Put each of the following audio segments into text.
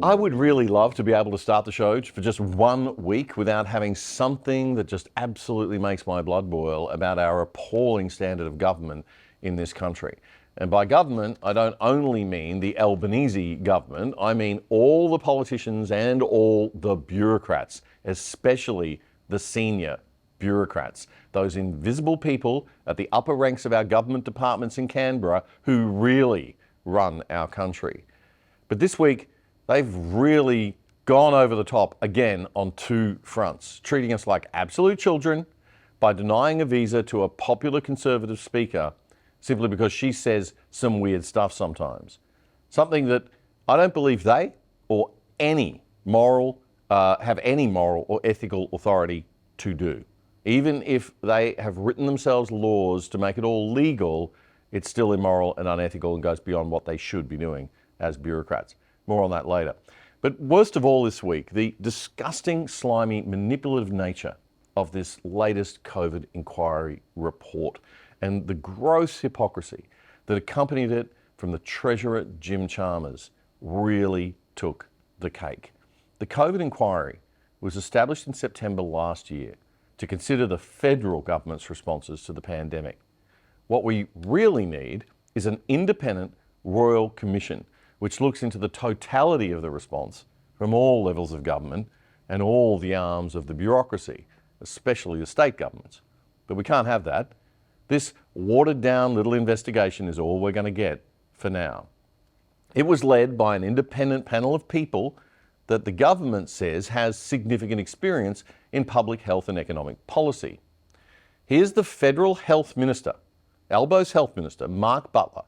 I would really love to be able to start the show for just 1 week without having something that just absolutely makes my blood boil about our appalling standard of government in this country. And by government, I don't only mean the Albanese government, I mean all the politicians and all the bureaucrats, especially the senior bureaucrats, those invisible people at the upper ranks of our government departments in Canberra who really run our country. But this week, they've really gone over the top again on two fronts, treating us like absolute children by denying a visa to a popular Conservative speaker simply because she says some weird stuff sometimes. Something that I don't believe they or any moral, have any moral or ethical authority to do. Even if they have written themselves laws to make it all legal, it's still immoral and unethical and goes beyond what they should be doing as bureaucrats. More on that later. But worst of all this week, the disgusting, slimy, manipulative nature of this latest COVID inquiry report and the gross hypocrisy that accompanied it from the Treasurer, Jim Chalmers, really took the cake. The COVID inquiry was established in September last year to consider the federal government's responses to the pandemic. What we really need is an independent royal commission which looks into the totality of the response from all levels of government and all the arms of the bureaucracy, especially the state governments. But we can't have that. This watered down little investigation is all we're going to get for now. It was led by an independent panel of people that the government says has significant experience in public health and economic policy. Here's the federal health minister, Albo's health minister, Mark Butler,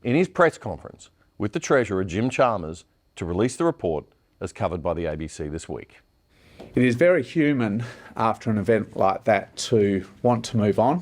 in his press conference with the Treasurer, Jim Chalmers, to release the report as covered by the ABC this week. It is very human after an event like that to want to move on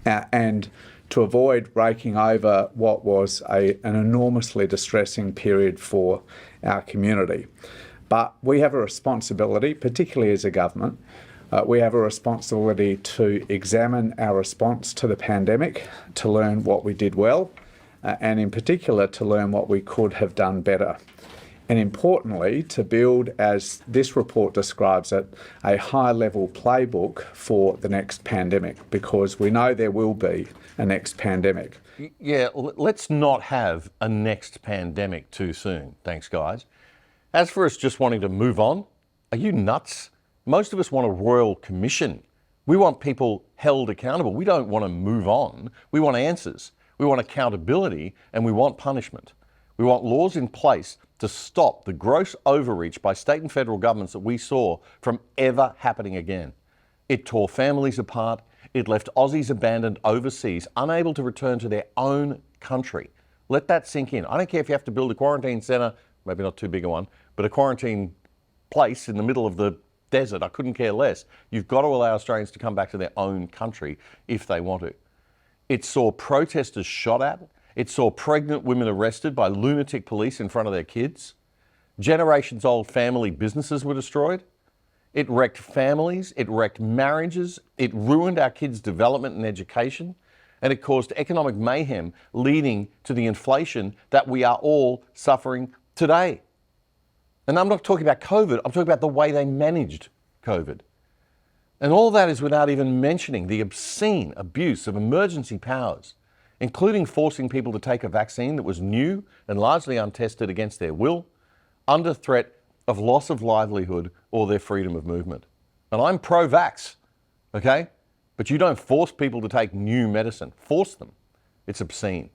and to avoid raking over what was an enormously distressing period for our community. But we have a responsibility, particularly as a government, we have a responsibility to examine our response to the pandemic, to learn what we did well, and in particular to learn what we could have done better. And importantly, to build, as this report describes it, a high-level playbook for the next pandemic, because we know there will be a next pandemic. Yeah, let's not have a next pandemic too soon. Thanks, guys. As for us just wanting to move on, are you nuts? Most of us want a royal commission. We want people held accountable. We don't want to move on. We want answers. We want accountability and we want punishment. We want laws in place to stop the gross overreach by state and federal governments that we saw from ever happening again. It tore families apart. It left Aussies abandoned overseas, unable to return to their own country. Let that sink in. I don't care if you have to build a quarantine centre, maybe not too big a one, but a quarantine place in the middle of the desert. I couldn't care less. You've got to allow Australians to come back to their own country if they want to. It saw protesters shot at. It saw pregnant women arrested by lunatic police in front of their kids. Generations-old family businesses were destroyed. It wrecked families. It wrecked marriages. It ruined our kids' development and education. And it caused economic mayhem, leading to the inflation that we are all suffering today. And I'm not talking about COVID. I'm talking about the way they managed COVID. And all that is without even mentioning the obscene abuse of emergency powers, including forcing people to take a vaccine that was new and largely untested against their will, under threat of loss of livelihood or their freedom of movement. And I'm pro-vax, okay? But you don't force people to take new medicine. Force them. It's obscene.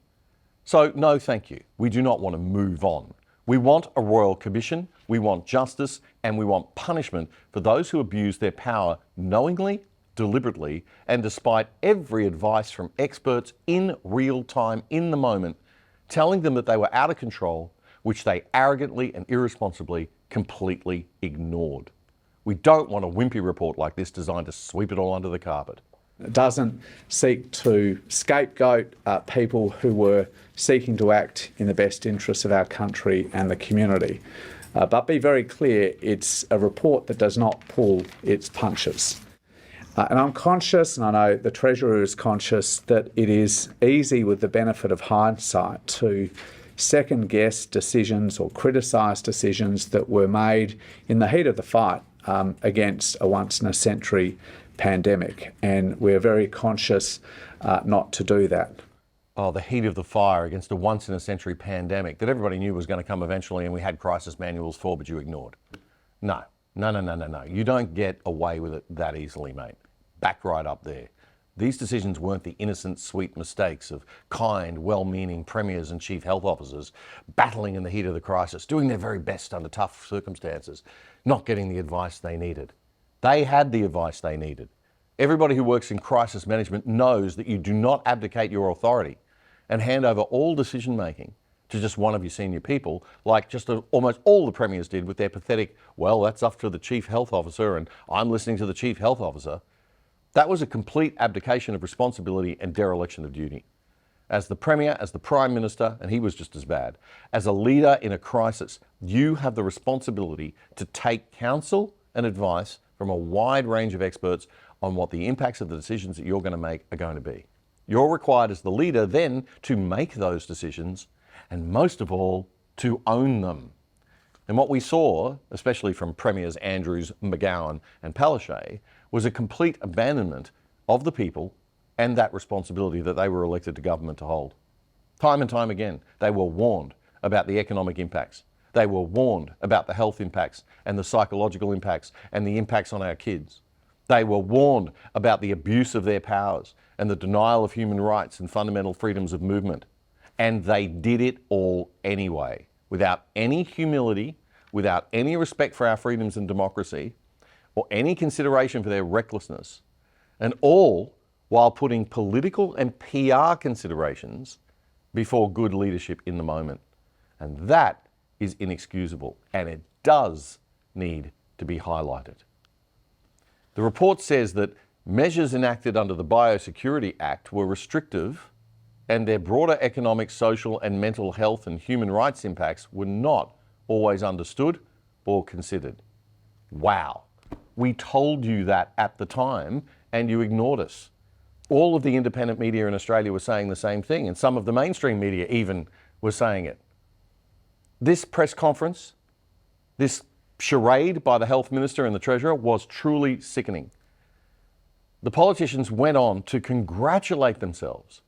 So no, thank you. We do not want to move on. We want a royal commission, we want justice, and we want punishment for those who abuse their power knowingly, deliberately, and despite every advice from experts in real time, in the moment, telling them that they were out of control, which they arrogantly and irresponsibly completely ignored. We don't want a wimpy report like this designed to sweep it all under the carpet. It doesn't seek to scapegoat people who were seeking to act in the best interests of our country and the community. But be very clear, it's a report that does not pull its punches. And I'm conscious, and I know the Treasurer is conscious, that it is easy with the benefit of hindsight to second-guess decisions or criticise decisions that were made in the heat of the fight against a once-in-a-century pandemic. And we're very conscious not to do that. Oh, the heat of the fire against a once-in-a-century pandemic that everybody knew was going to come eventually and we had crisis manuals for, but you ignored. No. You don't get away with it that easily, mate. Back right up there. These decisions weren't the innocent, sweet mistakes of kind, well-meaning premiers and chief health officers battling in the heat of the crisis, doing their very best under tough circumstances, not getting the advice they needed. They had the advice they needed. Everybody who works in crisis management knows that you do not abdicate your authority and hand over all decision-making to just one of your senior people, like almost all the premiers did with their pathetic, well, that's up to the chief health officer and I'm listening to the chief health officer. That was a complete abdication of responsibility and dereliction of duty. As the Premier, as the Prime Minister, and he was just as bad, as a leader in a crisis, you have the responsibility to take counsel and advice from a wide range of experts on what the impacts of the decisions that you're going to make are going to be. You're required as the leader then to make those decisions and most of all, to own them. And what we saw, especially from Premiers Andrews, McGowan and Palaszczuk, was a complete abandonment of the people and that responsibility that they were elected to government to hold. Time and time again, they were warned about the economic impacts. They were warned about the health impacts and the psychological impacts and the impacts on our kids. They were warned about the abuse of their powers and the denial of human rights and fundamental freedoms of movement. And they did it all anyway, without any humility, without any respect for our freedoms and democracy, or any consideration for their recklessness, and all while putting political and PR considerations before good leadership in the moment. And that is inexcusable, and it does need to be highlighted. The report says that measures enacted under the Biosecurity Act were restrictive and their broader economic, social and mental health and human rights impacts were not always understood or considered. Wow. We told you that at the time and you ignored us. All of the independent media in Australia were saying the same thing, and some of the mainstream media even were saying it. This press conference, this charade by the Health Minister and the Treasurer was truly sickening. The politicians went on to congratulate themselves,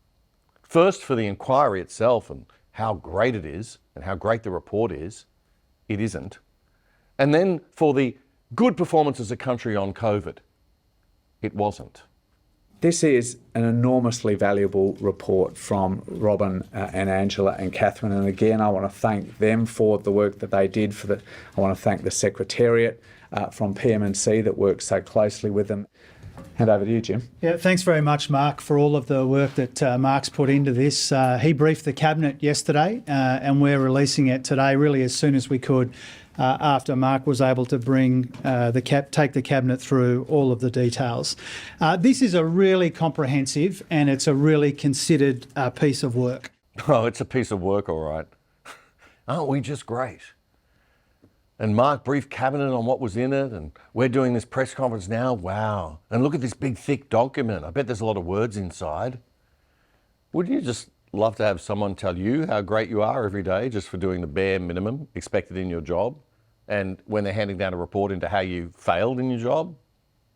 first for the inquiry itself and how great it is and how great the report is. It isn't. And then for the good performance as a country on COVID. It wasn't. This is an enormously valuable report from Robin and Angela and Catherine. And again, I want to thank them for the work that they did. I want to thank the Secretariat from PMNC that worked so closely with them. Hand over to you, Jim. Yeah, thanks very much, Mark, for all of the work that Mark's put into this. He briefed the Cabinet yesterday and we're releasing it today really as soon as we could after Mark was able to take the Cabinet through all of the details. This is a really comprehensive and it's a really considered piece of work. Oh, it's a piece of work, all right. Aren't we just great? And Mark briefed Cabinet on what was in it, and we're doing this press conference now. Wow. And look at this big, thick document. I bet there's a lot of words inside. Wouldn't you just love to have someone tell you how great you are every day just for doing the bare minimum expected in your job? And when they're handing down a report into how you failed in your job?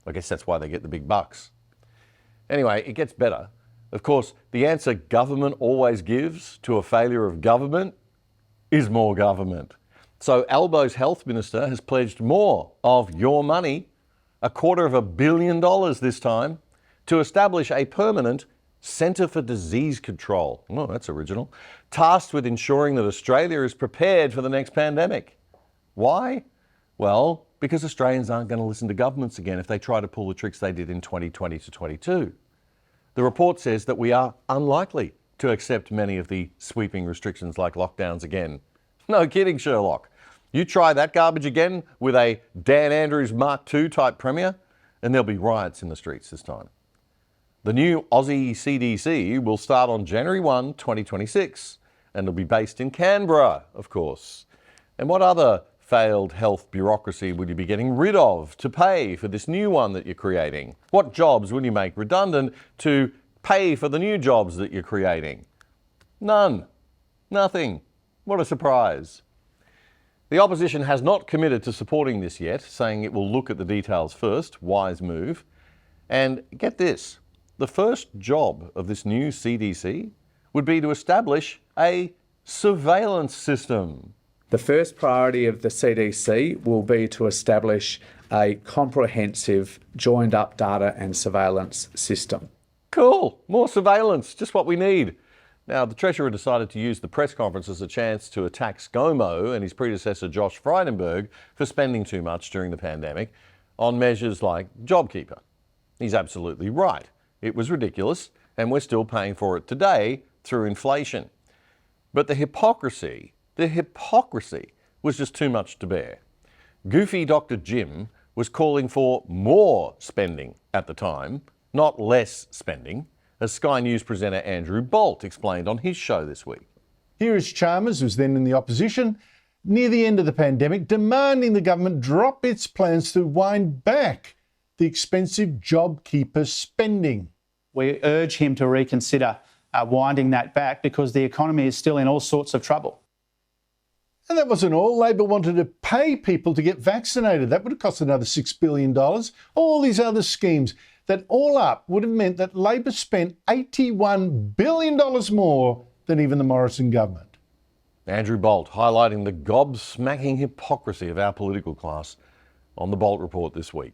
I guess that's why they get the big bucks. Anyway, it gets better. Of course, the answer government always gives to a failure of government is more government. So Albo's health minister has pledged more of your money, $250 million this time, to establish a permanent Centre for Disease Control. Oh, that's original. Tasked with ensuring that Australia is prepared for the next pandemic. Why? Well, because Australians aren't going to listen to governments again if they try to pull the tricks they did in 2020 to 22. The report says that we are unlikely to accept many of the sweeping restrictions like lockdowns again. No kidding, Sherlock. You try that garbage again with a Dan Andrews Mark II type Premier, and there'll be riots in the streets this time. The new Aussie CDC will start on January 1, 2026, and it'll be based in Canberra, of course. And what other failed health bureaucracy would you be getting rid of to pay for this new one that you're creating? What jobs will you make redundant to pay for the new jobs that you're creating? None. Nothing. What a surprise. The opposition has not committed to supporting this yet, saying it will look at the details first. Wise move. And get this, the first job of this new CDC would be to establish a surveillance system. The first priority of the CDC will be to establish a comprehensive joined up data and surveillance system. Cool, more surveillance, just what we need. Now, the Treasurer decided to use the press conference as a chance to attack ScoMo and his predecessor Josh Frydenberg for spending too much during the pandemic on measures like JobKeeper. He's absolutely right. It was ridiculous, and we're still paying for it today through inflation. But the hypocrisy was just too much to bear. Goofy Dr. Jim was calling for more spending at the time, not less spending, as Sky News presenter Andrew Bolt explained on his show this week. Here is Chalmers, who's then in the opposition, near the end of the pandemic, demanding the government drop its plans to wind back the expensive JobKeeper spending. We urge him to reconsider winding that back because the economy is still in all sorts of trouble. And that wasn't all. Labor wanted to pay people to get vaccinated. That would have cost another $6 billion. All these other schemes that all up would have meant that Labor spent $81 billion more than even the Morrison government. Andrew Bolt highlighting the gobsmacking hypocrisy of our political class on the Bolt Report this week.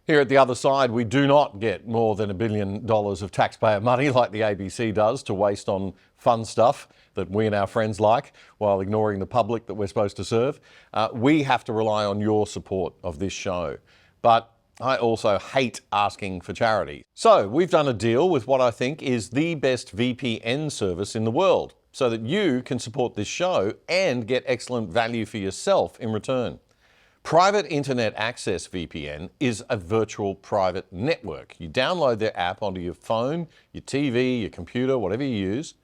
Here at The Other Side, we do not get more than $1 billion of taxpayer money like the ABC does to waste on fun stuff that we and our friends like while ignoring the public that we're supposed to serve. We have to rely on your support of this show. But I also hate asking for charity. So we've done a deal with what I think is the best VPN service in the world so that you can support this show and get excellent value for yourself in return. Private Internet Access VPN is a virtual private network. You download their app onto your phone, your TV, your computer, whatever you use,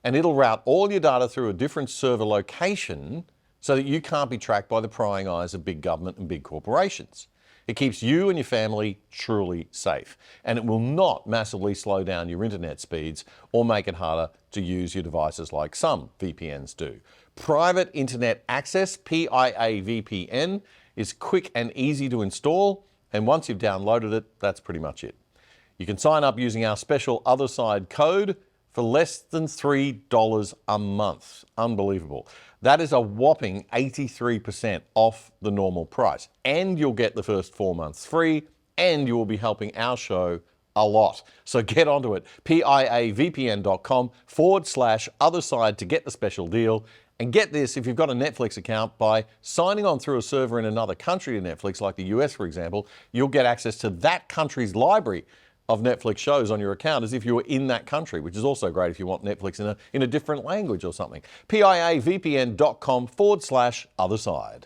and it'll route all your data through a different server location so that you can't be tracked by the prying eyes of big government and big corporations. It keeps you and your family truly safe, and it will not massively slow down your internet speeds or make it harder to use your devices like some VPNs do. Private Internet Access, PIA VPN, is quick and easy to install, and once you've downloaded it, that's pretty much it. You can sign up using our special Other Side code for less than $3 a month. Unbelievable. That is a whopping 83% off the normal price, and you'll get the first 4 months free, and you will be helping our show a lot. So get onto it, piavpn.com/otherside to get the special deal. And get this, if you've got a Netflix account, by signing on through a server in another country to Netflix, like the US, for example, you'll get access to that country's library of Netflix shows on your account as if you were in that country, which is also great if you want Netflix in a different language or something. piavpn.com/otherside.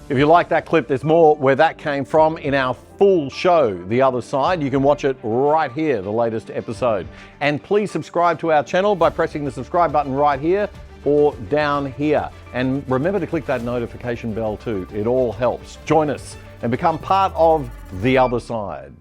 If you like that clip, there's more where that came from in our full show, The Other Side. You can watch it right here, the latest episode. And please subscribe to our channel by pressing the subscribe button right here or down here. And remember to click that notification bell too. It all helps. Join us and become part of The Other Side.